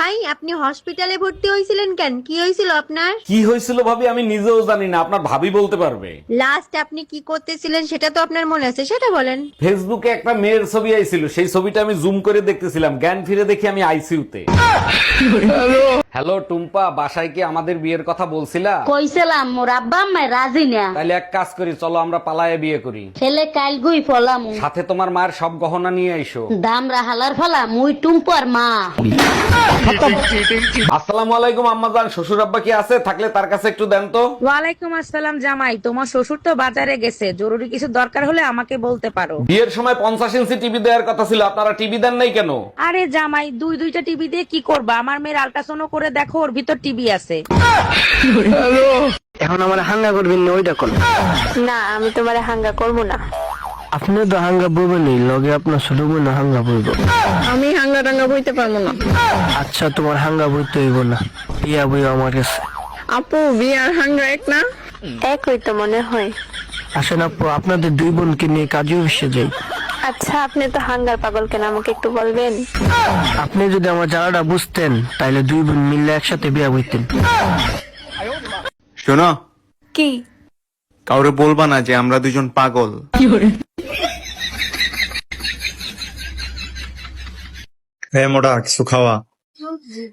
ভাই আপনি হসপিটালে ভর্তি হয়েছিলেন কেন? কি হয়েছিল আপনার? কি হয়েছিল ভাবি আমি নিজেও জানি না, আপনার ভাবি বলতে পারবে। লাস্ট আপনি কি করতেছিলেন সেটা তো আপনার মনে আছে, সেটা বলেন। ফেসবুকে একটা মেয়ের ছবি আইছিল, সেই ছবিটা আমি জুম করে দেখতেছিলাম, জ্ঞান ফিরে দেখি আমি আইসিইউতে। হ্যালো টুম্পা, বাসায় কি আমাদের বিয়ের কথা বলছিলা? কইছিলাম মোর আব্বা আম্মা রাজি না। তাহলে এক কাজ করি, চলো আমরা পালায়ে বিয়ে করি। ছেলে কাল গুই ফলাম সাথে তোমার মায়ের সব গহনা নিয়ে আইসো। দাম রাহালার ফলা মুই টুম্পর মা। আসসালামু আলাইকুম আম্মাজান, শ্বশুর আব্বা কি আছে? থাকলে তার কাছে একটু দেন তো। ওয়ালাইকুম আসসালাম জামাই, তোমার শ্বশুর তো বাজারে গেছে, জরুরি কিছু দরকার হলে আমাকে বলতে পারো। বিয়ের সময় 50 ইঞ্চি টিভি দেওয়ার কথা ছিল, আপনারা টিভি দেন নাই কেন? আরে জামাই, দুইটা টিভি দিয়ে কি করবা? আমার মেয়ের আল্ট্রাসাউন্ড করে দেখো, ওর ভিতর টিভি আছে। এখন আমার হাঙ্গা করবেন না ওইটা কোন? না আমি তোমারে হাঙ্গা করব না। আপনি তো হাঙ্গা বইবেনই, লগে আপনার ছোট বোন হাঙ্গা বইব। আমি হাঙ্গা টাঙ্গা বইতে পারবো না। আচ্ছা তোমার হাঙ্গা বইতে হইব না, বিয়া বই আমার কাছে। আপু বিয়ার হাঙ্গা এক না? একই তো মনে হয়। আসেন আপু, আপনাদের দুই বোনকে নিয়ে কাজে অফিসে যাই। আচ্ছা আপনি তো হাঙ্গার পাগল, কেন আমাকে একটু বলবেন? আপনি যদি আমার জ্বালাটা বুঝতেন তাইলে দুই বোন মিললে একসাথে বিয়া বইতেন। শোনো, কি? কাউরে বলবা না যে আমরা দুজন পাগল। হ্যাঁ মোটা কিছু খাওয়া।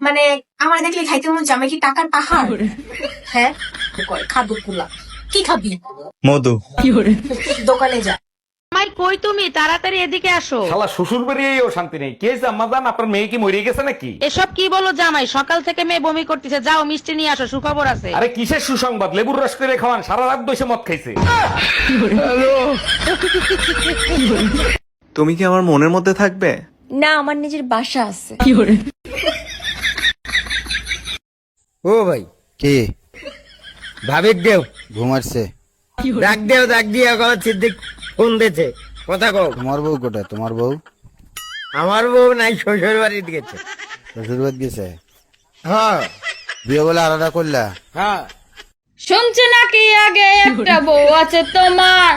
মানে আমার দেখলে খাইতে মন চায়, আমি কি টাকার পাহাড়? হ্যাঁ খাবো কুলা, কি খাবি? মধু। দোকানে যা। জামাই কই তুমি? তাড়াতাড়ি এদিকে আসো। শালা শ্বশুর বাড়িয়েও শান্তি নেই। কে হয়েছে আম্মাজান, আপনার মেয়ে কি মরে গেছে নাকি? এসব কি বলো জামাই? সকাল থেকে মেয়ে বমি করতেছে, যাও মিষ্টি নিয়ে আসো, সুখবর আছে। আরে কিসের সুসংবাদ? লেবুর রস করে খাওয়ান, সারা রাত বসে মদ খাইছে। তুমি কি আমার মনের মধ্যে থাকবে? না, আমার নিজের বাসা আছে। ও ভাই কি ভাবিক দেও ঘুমাচ্ছে? ডাক দিয়ে কও সিদ্দিক ফোন দিয়েছে, কথা কও। তোমার বউ কোথায়? তোমার বউ আমার বউ নাই, শ্বশুর বাড়িতে গেছে। শ্বশুরবাদ গেছে? হ্যাঁ বিয়ে বলে আলাদা করলা? হ্যাঁ। শুনছি নাকি আগে একটা বউ আছে তোমার,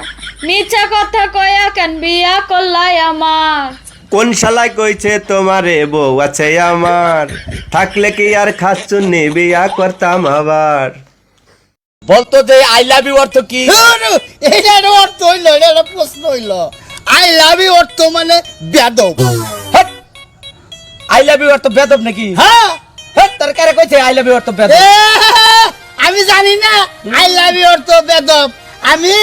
মিছা কথা কয়া কেন বিয়া করলাই আমার? কোন শালায় কইছে তোমারে বউ আছে আমার, থাকলে কি আর খাচ্ছুন্নি বিয়া করতাম আবার। বলতো যে আই লাভ ইউ অর্থ কি? এটা অর্থ হইলো, এটা প্রশ্ন হইলো। আই লাভ ইউ অর্থ মানে বেদব। আই লাভ ইউ অর্থ বেদব নাকি? হ্যাঁ তোর কারে কইছে আই লাভ ইউ অর্থ বেদব? আমি জানি না আই লাভ ইউ অর্থ বেদব। আমি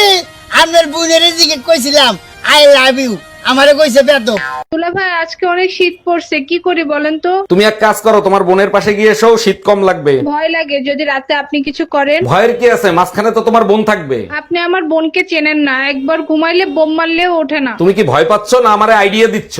আমার বোনের দিকে কইছিলাম আই লাভ ইউ, আমারে কইছে বেদব। দুলা ভাই আজকে অনেক শীত পড়ছে, কি করি বলেন তো? তুমি এক কাজ করো, তোমার বোনের পাশে গিয়ে এসো, শীত কম লাগবে। ভয় লাগে যদি রাতে আপনি কিছু করেন। ভয়ের কি আছে, মাঝখানে তো তোমার বোন থাকবে। আপনি আমার বোনকে চেনেন না, একবার ঘুমাইলে বোম মারলেও ওঠে না। তুমি কি ভয় পাচ্ছ না আমারে আইডিয়া দিচ্ছ?